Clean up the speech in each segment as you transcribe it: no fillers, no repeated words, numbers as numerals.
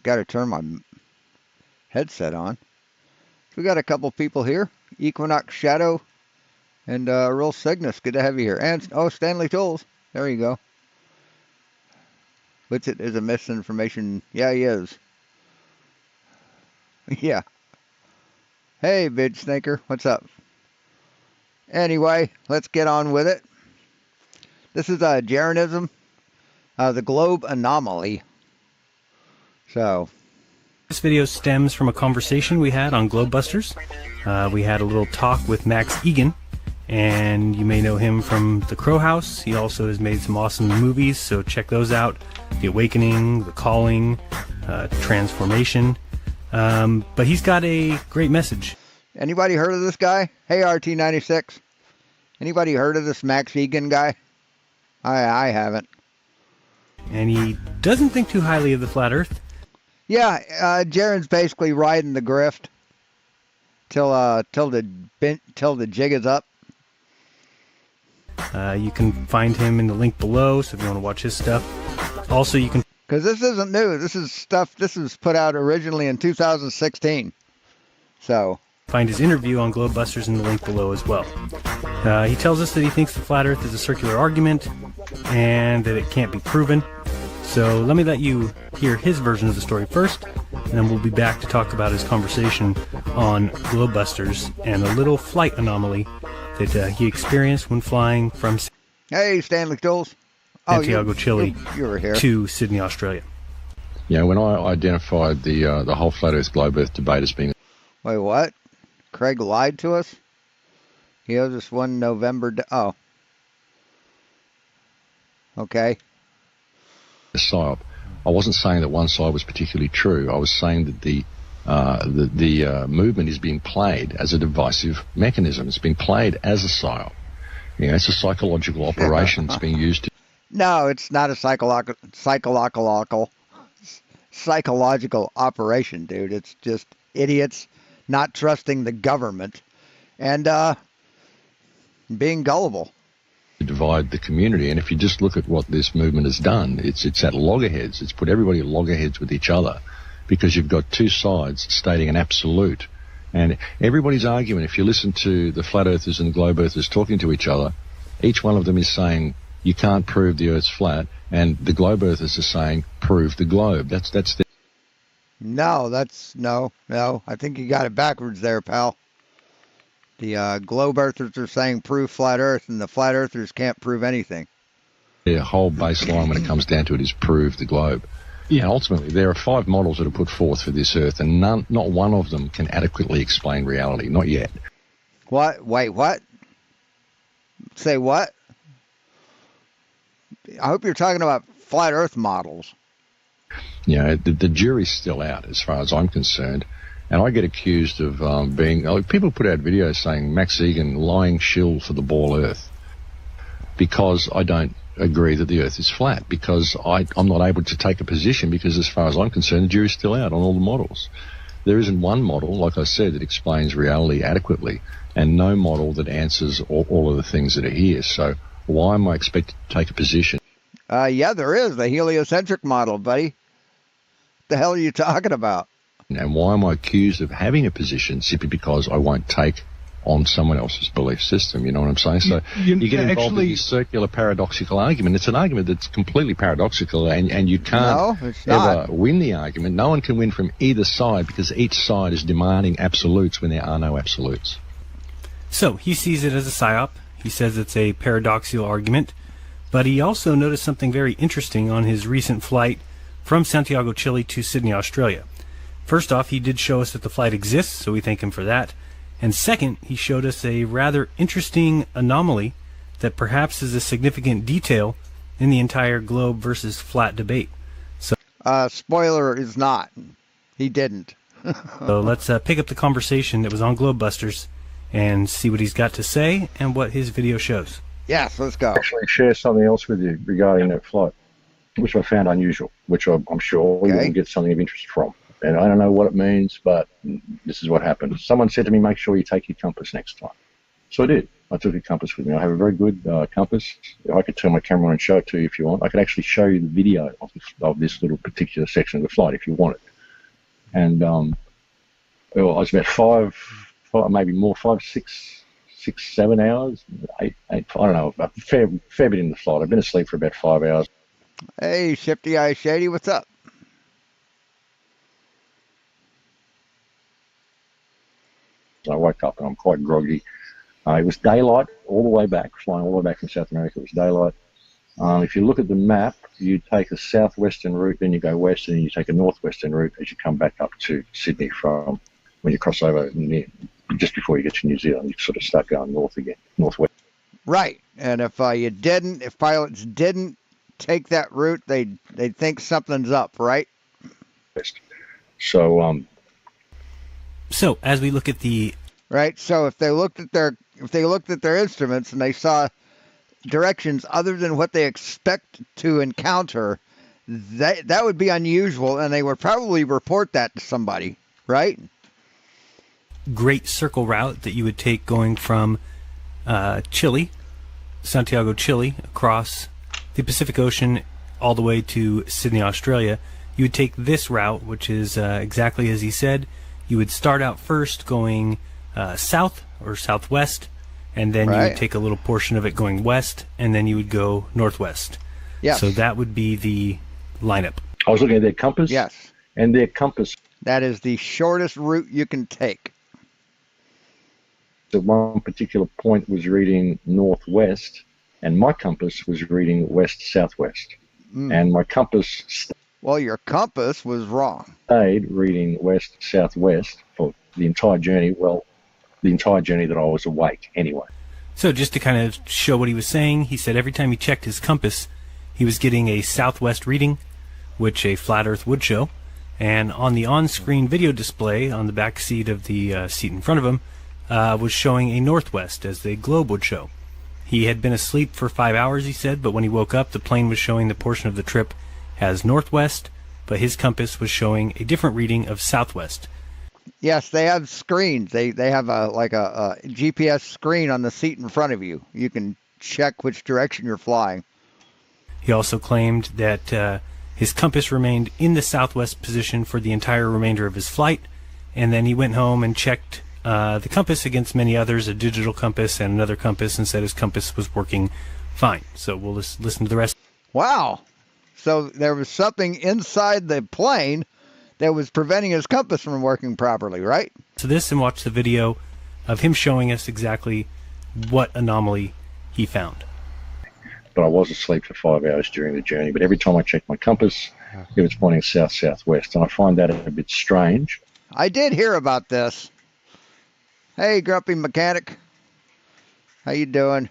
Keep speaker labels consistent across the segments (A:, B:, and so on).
A: gotta turn my headset on. We got a couple people here. Equinox Shadow and Real Cygnus. Good to have you here. And Stanley Tools. There you go. Which it is a misinformation. Yeah, he is. Yeah. Hey, Bid Snaker. What's up? Anyway, let's get on with it. This is Jeranism, the globe anomaly. So,
B: this video stems from a conversation we had on Globebusters. We had a little talk with Max Egan, and you may know him from The Crow House. He also has made some awesome movies, so check those out. The Awakening, The Calling, Transformation. But he's got a great message.
A: Anybody heard of this guy? Hey, RT96. Anybody heard of this Max Egan guy? I haven't.
B: And he doesn't think too highly of the flat Earth.
A: Yeah, Jaren's basically riding the grift till the jig is up.
B: You can find him in the link below, so if you want to watch his stuff. Also, you can...
A: Because this isn't new. This is stuff, this was put out originally in 2016. So...
B: Find his interview on Globebusters in the link below as well. He tells us that he thinks the flat Earth is a circular argument and that it can't be proven. So let me let you hear his version of the story first, and then we'll be back to talk about his conversation on Globebusters and a little flight anomaly that he experienced when flying from
A: Hey, Stanley Tools.
B: Santiago, Chile
A: you were here.
B: To Sydney, Australia.
C: Yeah, when I identified the whole flat Earth globe Earth debate as being...
A: Wait, what? Craig lied to us? He owes us one November... Oh. Okay.
C: A psyop. I wasn't saying that one side was particularly true. I was saying that the movement is being played as a divisive mechanism. It's being played as a psyop. You know, it's a psychological operation that's being used to...
A: No, it's not a psychological operation, dude. It's just idiots not trusting the government and being gullible.
C: To divide the community. And if you just look at what this movement has done, it's at loggerheads. It's put everybody at loggerheads with each other because you've got two sides stating an absolute. And everybody's arguing, if you listen to the flat earthers and the globe earthers talking to each other, each one of them is saying, you can't prove the Earth's flat, and the globe earthers are saying, prove the globe. That's the...
A: No, I think you got it backwards there, pal. The globe earthers are saying prove flat Earth, and the flat earthers can't prove anything.
C: The whole baseline when it comes down to it is prove the globe. Yeah. And ultimately, there are 5 models that are put forth for this Earth, and not one of them can adequately explain reality. Not yet.
A: What? Wait, what? Say what? I hope you're talking about flat Earth models.
C: You know, the jury's still out as far as I'm concerned. And I get accused of people put out videos saying Max Egan lying shill for the ball Earth because I don't agree that the Earth is flat, because I'm not able to take a position because as far as I'm concerned, the jury's still out on all the models. There isn't one model, like I said, that explains reality adequately, and no model that answers all of the things that are here. So why am I expected to take a position?
A: Yeah, there is. The heliocentric model, buddy. What the hell are you talking about?
C: And why am I accused of having a position simply because I won't take on someone else's belief system? You know what I'm saying? So you get involved in this circular paradoxical argument. It's an argument that's completely paradoxical, and you can't ever win the argument. No one can win from either side because each side is demanding absolutes when there are no absolutes.
B: So he sees it as a psyop. He says it's a paradoxical argument, but he also noticed something very interesting on his recent flight from Santiago, Chile to Sydney, Australia. First off, he did show us that the flight exists, so we thank him for that. And second, he showed us a rather interesting anomaly that perhaps is a significant detail in the entire globe versus flat debate. So,
A: spoiler is not. He didn't.
B: So let's pick up the conversation that was on Globebusters and see what he's got to say and what his video shows.
A: Yes, let's go.
D: Actually share something else with you regarding that flight, which I found unusual, which I'm sure we will get something of interest from. And I don't know what it means, but this is what happened. Someone said to me, make sure you take your compass next time. So I did. I took a compass with me. I have a very good compass. I could turn my camera on and show it to you if you want. I could actually show you the video of this little particular section of the flight if you want it. And well, I was about five, maybe more, 5, 6, 7 hours, 8, I don't know, a fair bit in the flight. I've been asleep for about 5 hours.
A: Hey, Shifty Eye Shady, what's up?
D: I woke up and I'm quite groggy. It was daylight all the way back, flying all the way back from South America. It was daylight. If you look at the map, you take a southwestern route, then you go west, and then you take a northwestern route as you come back up to Sydney from when you cross over just before you get to New Zealand. You sort of start going north again, northwest.
A: Right, and if pilots didn't take that route, they'd think something's up, right?
D: So,
B: So as we look at the
A: right. So if they looked at their instruments and they saw directions other than what they expect to encounter, that would be unusual, and they would probably report that to somebody, right?
B: Great Circle route that you would take going from Chile, Santiago, Chile, across the Pacific Ocean all the way to Sydney, Australia. You would take this route, which is exactly as he said. You would start out first going south or southwest, and then you would take a little portion of it going west, and then you would go northwest.
A: Yes.
B: So that would be the lineup.
D: I was looking at their compass.
A: Yes.
D: And their compass.
A: That is the shortest route you can take.
D: At one particular point was reading northwest, and my compass was reading west-southwest. And my compass
A: well, your compass was wrong.
D: Stayed reading west-southwest for the entire journey. Well, the entire journey that I was awake anyway.
B: So just to kind of show what he was saying, he said every time he checked his compass, he was getting a southwest reading, which a flat earth would show. And on the on-screen video display on the back seat of the seat in front of him was showing a northwest, as the globe would show. He had been asleep for 5 hours, he said, but when he woke up, the plane was showing the portion of the trip as northwest, but his compass was showing a different reading of southwest.
A: Yes, they have screens. They have a GPS screen on the seat in front of you. You can check which direction you're flying.
B: He also claimed that his compass remained in the southwest position for the entire remainder of his flight, and then he went home and checked the compass against many others, a digital compass and another compass, and said his compass was working fine. So we'll listen to the rest.
A: Wow. So there was something inside the plane that was preventing his compass from working properly, right?
B: So this, and watch the video of him showing us exactly what anomaly he found.
D: But I was asleep for 5 hours during the journey. But every time I checked my compass, it was pointing south-southwest. And I find that a bit strange.
A: I did hear about this. Hey, Grumpy Mechanic. How you doing?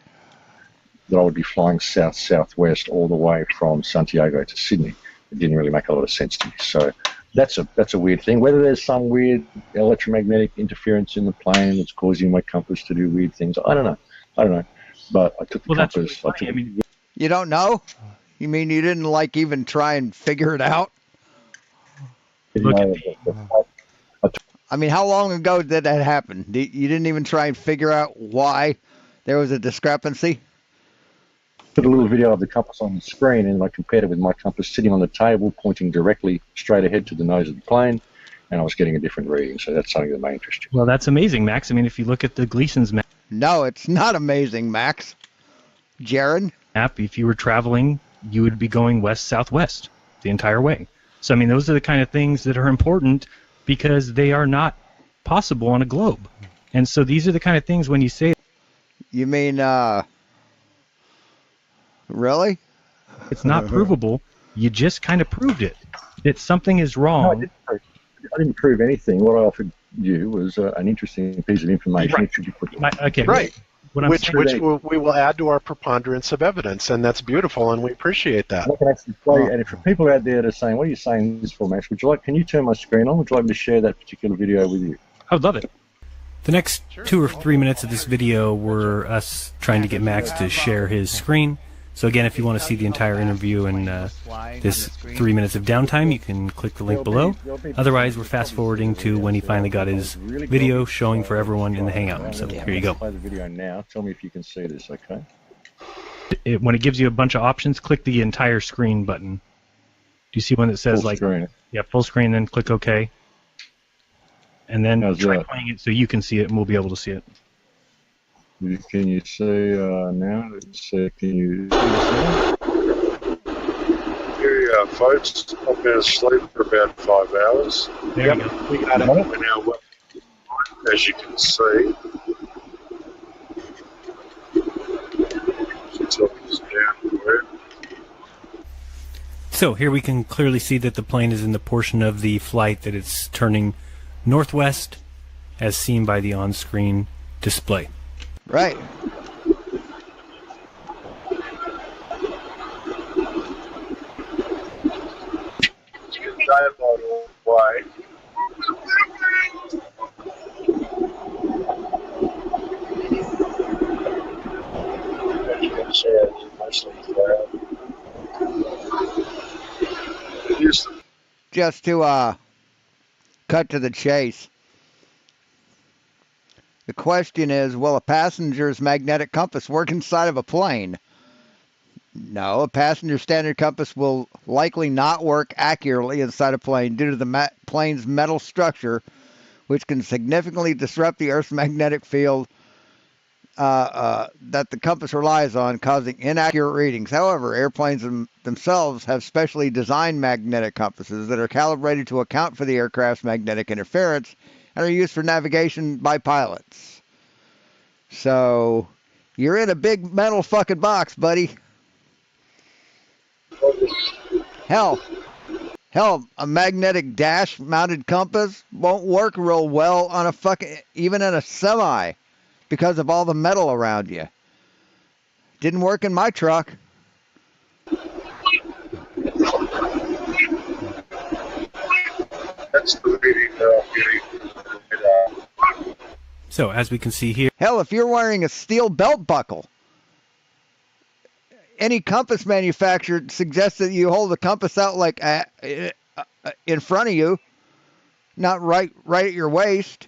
D: That I would be flying south-southwest all the way from Santiago to Sydney. It didn't really make a lot of sense to me. So that's a weird thing. Whether there's some weird electromagnetic interference in the plane that's causing my compass to do weird things, I don't know. But I took the compass.
A: You don't know? You mean you didn't even try and figure it out? I mean, how long ago did that happen? You didn't even try and figure out why there was a discrepancy?
D: Put a little video of the compass on the screen, and I compared it with my compass sitting on the table, pointing directly straight ahead to the nose of the plane, and I was getting a different reading. So that's something that may interest you.
B: Well, that's amazing, Max. I mean, if you look at the Gleason's map.
A: No, it's not amazing, Max. Jaron?
B: If you were traveling, you would be going west-southwest the entire way. So, I mean, those are the kind of things that are important because they are not possible on a globe. And so these are the kind of things when you say...
A: You mean, really?
B: It's not provable. You just kind of proved it. That something is wrong.
D: No, I didn't prove anything. What I offered you was an interesting piece of information.
E: Right.
D: It should be put
E: Okay. Right. Which we will add to our preponderance of evidence, and that's beautiful, and we appreciate that.
D: I can actually play, and for people out there that are saying, what are you saying this for, Max? Can you turn my screen on? Would you like me to share that particular video with you?
B: I would love it. The next 2 or 3 minutes of this video were us trying to get Max to share his screen. So again, if you want to see the entire interview and this 3 minutes of downtime, you can click the link below. Otherwise, we're fast forwarding to when he finally got his video showing for everyone in the Hangout. So here you go.
D: Play the video now. Tell me if you can see this, okay?
B: When it gives you a bunch of options, click the entire screen button. Do you see one that says
D: Full screen.
B: Yeah, full screen, then click OK. And then try playing it so you can see it and we'll be able to see it.
D: Can you see now? Can you see?
F: Yeah, folks. I've been asleep for about 5 hours.
B: There you go.
E: We got it.
F: And now, as you can see, it's downward.
B: So here we can clearly see that the plane is in the portion of the flight that it's turning northwest, as seen by the on-screen display.
A: Right.
F: Daylight all the way. As you can see, it's mostly cloud.
A: Just to cut to the chase. The question is, will a passenger's magnetic compass work inside of a plane? No, a passenger standard compass will likely not work accurately inside a plane due to the plane's metal structure, which can significantly disrupt the Earth's magnetic field that the compass relies on, causing inaccurate readings. However, airplanes themselves have specially designed magnetic compasses that are calibrated to account for the aircraft's magnetic interference and are used for navigation by pilots. So, you're in a big metal fucking box, buddy. Hell, a magnetic dash-mounted compass won't work real well on a even in a semi because of all the metal around you. Didn't work in my truck.
F: That's the reading that I'm getting.
B: So as we can see here,
A: hell, if you're wearing a steel belt buckle, any compass manufacturer suggests that you hold the compass out like in front of you, not right at your waist.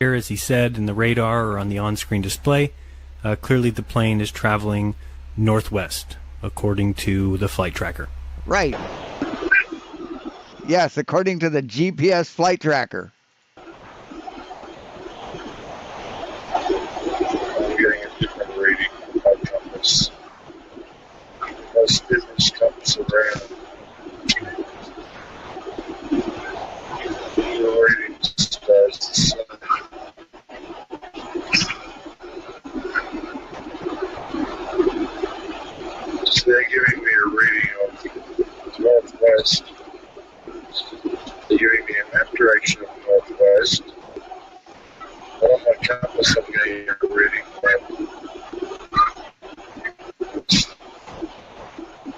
B: Here, as he said, in the radar or on the on-screen display, clearly the plane is traveling northwest, according to the flight tracker.
A: Right. Yes, according to the GPS flight tracker.
F: I'm getting a different reading by compass. Most business compass around. The reading stays the same. So they're giving me a reading of northwest. They're giving me a map direction of northwest. But on my compass, I'm getting a reading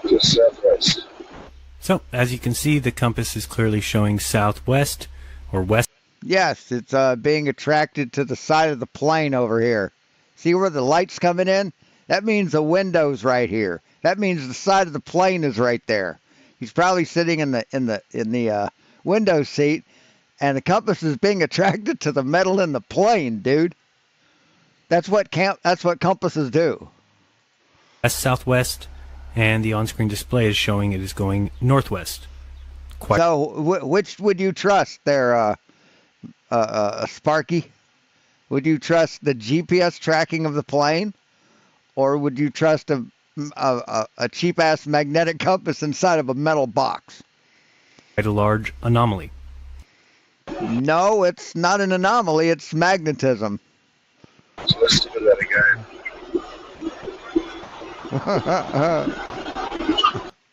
F: to southwest.
B: So, as you can see, the compass is clearly showing southwest or west.
A: Yes, it's being attracted to the side of the plane over here. See where the light's coming in? That means the window's right here. That means the side of the plane is right there. He's probably sitting in the window seat, and the compass is being attracted to the metal in the plane, dude. That's what compasses do.
B: West, southwest, and the on-screen display is showing it is going northwest.
A: So, which would you trust there, Sparky? Would you trust the GPS tracking of the plane, or would you trust a cheap-ass magnetic compass inside of a metal box?
B: Quite a large anomaly.
A: No, it's not an anomaly. It's magnetism.
F: So let's do that again.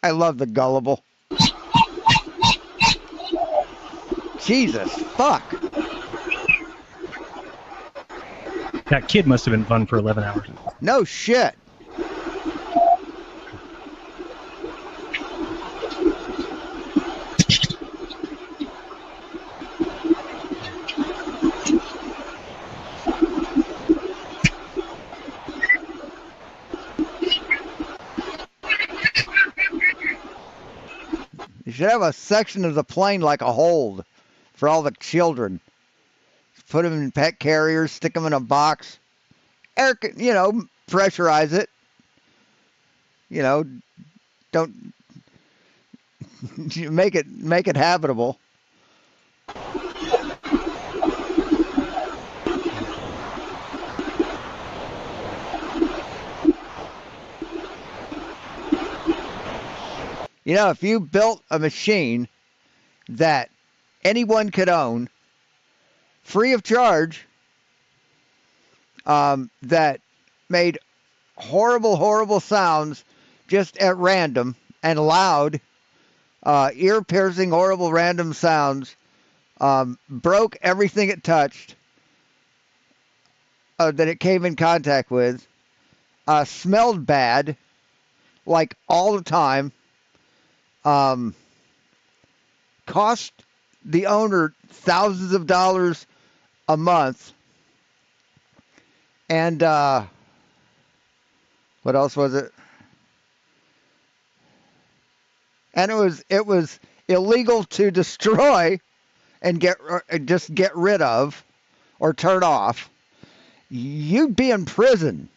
A: I love the gullible. Jesus, fuck.
B: That kid must have been fun for 11 hours.
A: No shit. should have a section of the plane like a hold for all the children. Put them in pet carriers, stick them in a box. Air, pressurize it. Don't make it habitable. If you built a machine that anyone could own, free of charge, that made horrible, horrible sounds just at random and loud, ear-piercing, horrible, random sounds, broke everything it touched that it came in contact with, smelled bad, like all the time, cost the owner thousands of dollars a month, and what else was it? And it was illegal to destroy and just get rid of or turn off. You'd be in prison.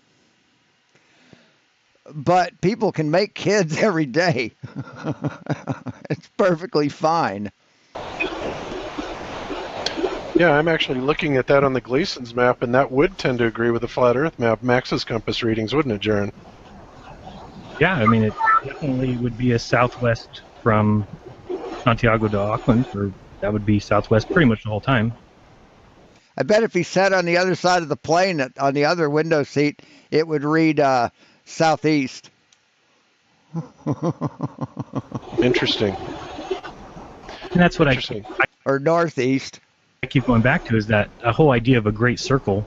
A: But people can make kids every day. It's perfectly fine.
E: Yeah, I'm actually looking at that on the Gleason's map, and that would tend to agree with the flat Earth map, Max's compass readings, wouldn't it, Jaron?
B: Yeah, I mean, it definitely would be a southwest from Santiago to Auckland, or that would be southwest pretty much the whole time.
A: I bet if he sat on the other side of the plane, on the other window seat, it would read southeast.
E: Interesting.
B: And that's what
A: or northeast.
B: I keep going back to, is that a whole idea of a great circle.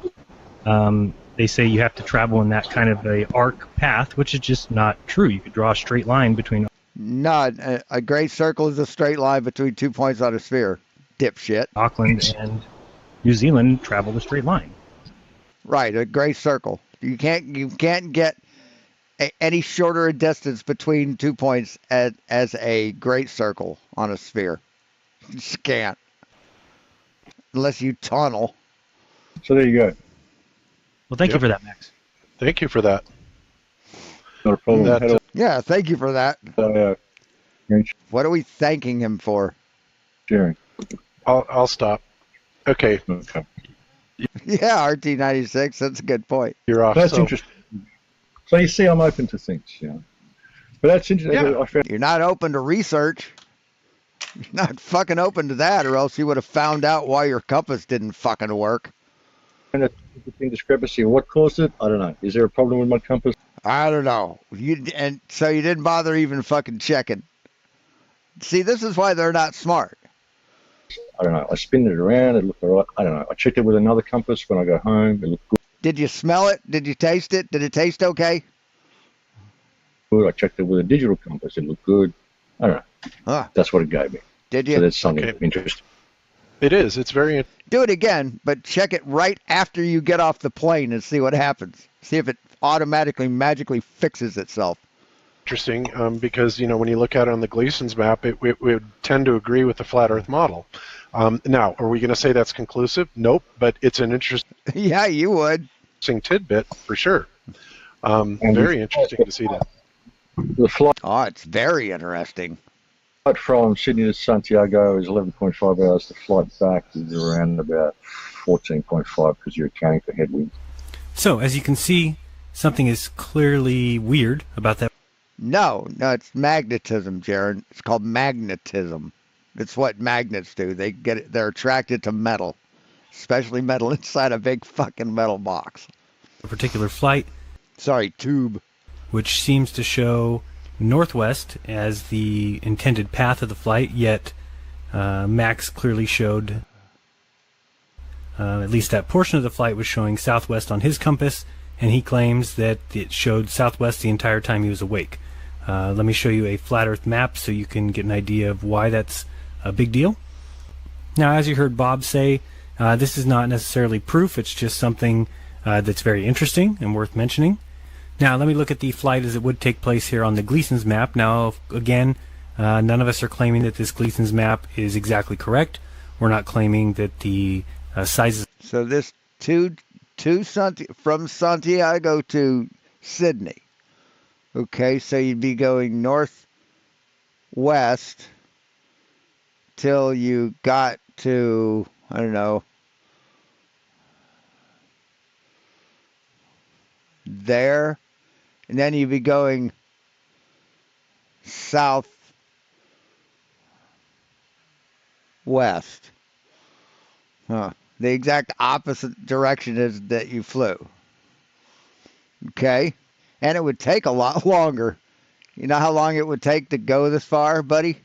B: They say you have to travel in that kind of a arc path, which is just not true. You could draw a straight line between.
A: No, a great circle is a straight line between 2 points on a sphere. Dipshit.
B: Auckland and New Zealand travel the straight line.
A: Right, a great circle. You can't get any shorter a distance between 2 points as a great circle on a sphere. You just can't. Unless you tunnel.
D: So there you go.
B: Well, thank you for that, Max.
E: Thank you for that.
D: Not a problem.
A: Yeah, thank you for that. What are we thanking him for?
D: Sharing.
E: I'll stop. Okay.
A: Yeah, RT96. That's a good point.
E: You're off.
D: That's interesting. So you see, I'm open to things. But that's interesting.
E: Yeah.
A: You're not open to research. You're not fucking open to that, or else you would have found out why your compass didn't fucking work.
D: And the discrepancy. What caused it? I don't know. Is there a problem with my compass?
A: I don't know. And so you didn't bother even fucking checking. See, this is why they're not smart.
D: I don't know. I spin it around. It looked all right. I don't know. I checked it with another compass when I go home. It looked good.
A: Did you smell it? Did you taste it? Did it taste okay?
D: Good. I checked it with a digital compass. It looked good. I don't know.
A: Huh.
D: That's what it gave me.
A: Did you?
D: So that's something interesting.
E: It is. It's very
A: Do it again, but check it right after you get off the plane and see what happens. See if it automatically, magically fixes itself.
E: interesting because, when you look at it on the Gleason's map, it would tend to agree with the flat Earth model. Now, are we going to say that's conclusive? Nope, but it's an interesting
A: Yeah, you would.
E: tidbit for sure. Very interesting to see that.
D: The flight
A: Oh, it's very interesting.
D: from Sydney to Santiago is 11.5 hours. The flight back is around about 14.5 because you're accounting for headwinds.
B: So, as you can see, something is clearly weird about that.
A: No, it's magnetism, Jaron. It's called magnetism. It's what magnets do. They're attracted to metal, especially metal inside a big fucking metal box.
B: A particular flight,
A: Sorry, tube.
B: which seems to show northwest as the intended path of the flight, yet Max clearly showed, at least that portion of the flight was showing southwest on his compass, and he claims that it showed southwest the entire time he was awake. Let me show you a flat Earth map so you can get an idea of why that's a big deal. Now, as you heard Bob say, this is not necessarily proof, it's just something that's very interesting and worth mentioning. Now, let me look at the flight as it would take place here on the Gleason's map. Now, again, None of us are claiming that this Gleason's map is exactly correct. We're not claiming that the sizes.
A: So this from Santiago to Sydney. Okay, so you'd be going northwest till you got to, I don't know, there, and then you'd be going southwest. Huh. The exact opposite direction is that you flew. Okay? And it would take a lot longer. You know how long it would take to go this far, buddy?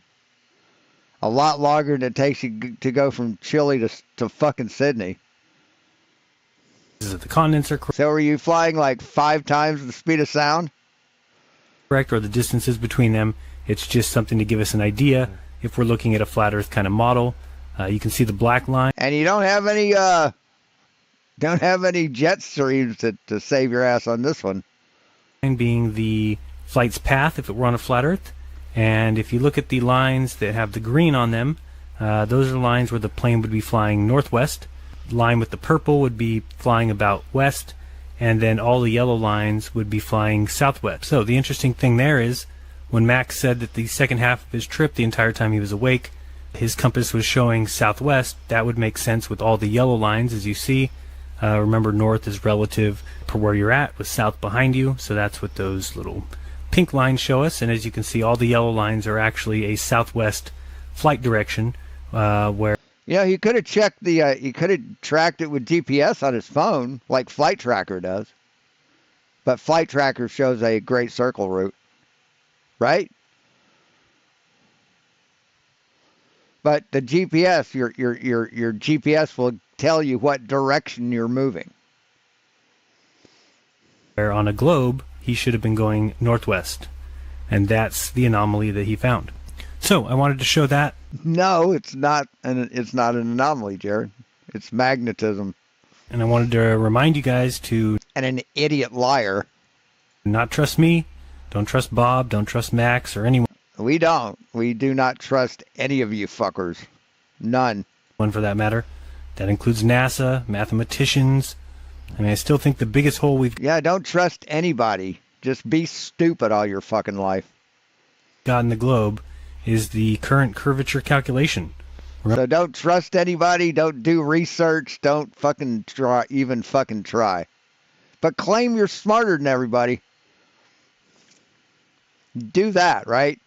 A: A lot longer than it takes you to go from Chile to fucking Sydney.
B: Of the continents are
A: So were you flying like 5 times the speed of sound?
B: correct, or the distances between them. It's just something to give us an idea if we're looking at a flat Earth kind of model. You can see the black line.
A: And you don't have any jet streams to save your ass on this one.
B: Being the flight's path if it were on a flat Earth. And if you look at the lines that have the green on them, those are lines where the plane would be flying northwest. The line with the purple would be flying about west, and then all the yellow lines would be flying southwest. So the interesting thing there is, when Max said that the second half of his trip, the entire time he was awake, his compass was showing southwest, that would make sense with all the yellow lines, as you see. Remember, north is relative to where you're at, with south behind you, so that's what those little pink lines show us. And as you can see, all the yellow lines are actually a southwest flight direction, where...
A: Yeah, he could have checked he could have tracked it with GPS on his phone, like Flight Tracker does. But Flight Tracker shows a great circle route, right? But the GPS, your GPS will tell you what direction you're moving.
B: Where on a globe, he should have been going northwest. And that's the anomaly that he found. So I wanted to show that.
A: No, it's not an anomaly, Jared. It's magnetism.
B: And I wanted to remind you guys to...
A: And an idiot liar.
B: Not trust me. Don't trust Bob. Don't trust Max or anyone.
A: We don't. We do not trust any of you fuckers. None.
B: One for that matter. That includes NASA, mathematicians. I mean, I still think the biggest hole we've
A: don't trust anybody. Just be stupid all your fucking life.
B: got in the globe is the current curvature calculation.
A: So don't trust anybody. Don't do research. Don't fucking try. But claim you're smarter than everybody. Do that, right?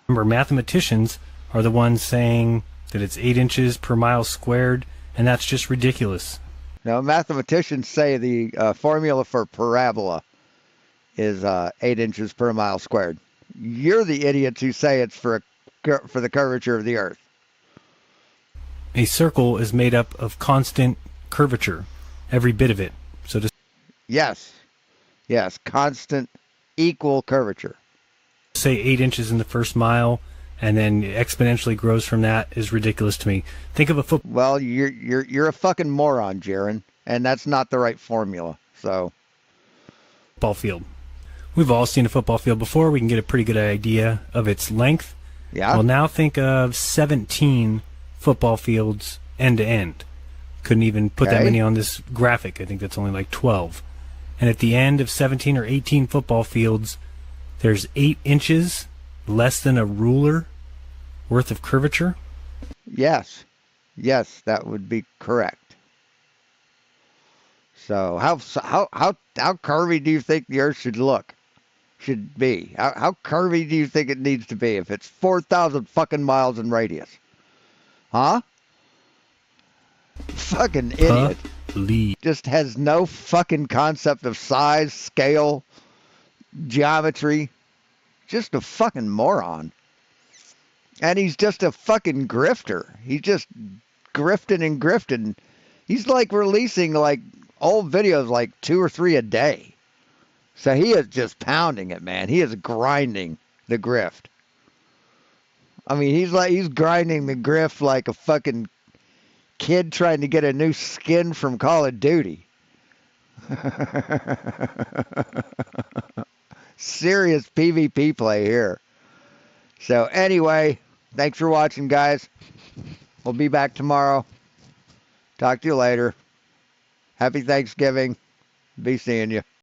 B: Remember, mathematicians are the ones saying that it's 8 inches per mile squared, and that's just ridiculous.
A: Now, mathematicians say the formula for parabola is 8 inches per mile squared. You're the idiots who say it's for the curvature of the Earth.
B: A circle is made up of constant curvature, every bit of it. So to
A: Yes, constant equal curvature.
B: say 8 inches in the first mile and then exponentially grows from that is ridiculous to me. Think of a football
A: Well, you're a fucking moron, Jaron, and that's not the right formula. So,
B: field. We've all seen a football field before. We can get a pretty good idea of its length.
A: yeah.
B: Well, now think of 17 football fields end to end. Couldn't even put that
A: Okay.
B: many on this graphic. I think that's only like 12. And at the end of 17 or 18 football fields, there's 8 inches, less than a ruler worth of curvature.
A: Yes, that would be correct. So how curvy do you think the Earth should be? How curvy do you think it needs to be if it's 4,000 fucking miles in radius? Huh? Fucking idiot.
B: Lead.
A: Just has no fucking concept of size, scale, geometry. Just a fucking moron. And he's just a fucking grifter. He's just grifting and grifting. He's like releasing like old videos like 2 or 3 a day. So he is just pounding it, man. He is grinding the grift. I mean, he's grinding the grift like a fucking kid trying to get a new skin from Call of Duty. Serious PvP play here. So anyway, thanks for watching, guys. We'll be back tomorrow. Talk to you later. Happy Thanksgiving. Be seeing you.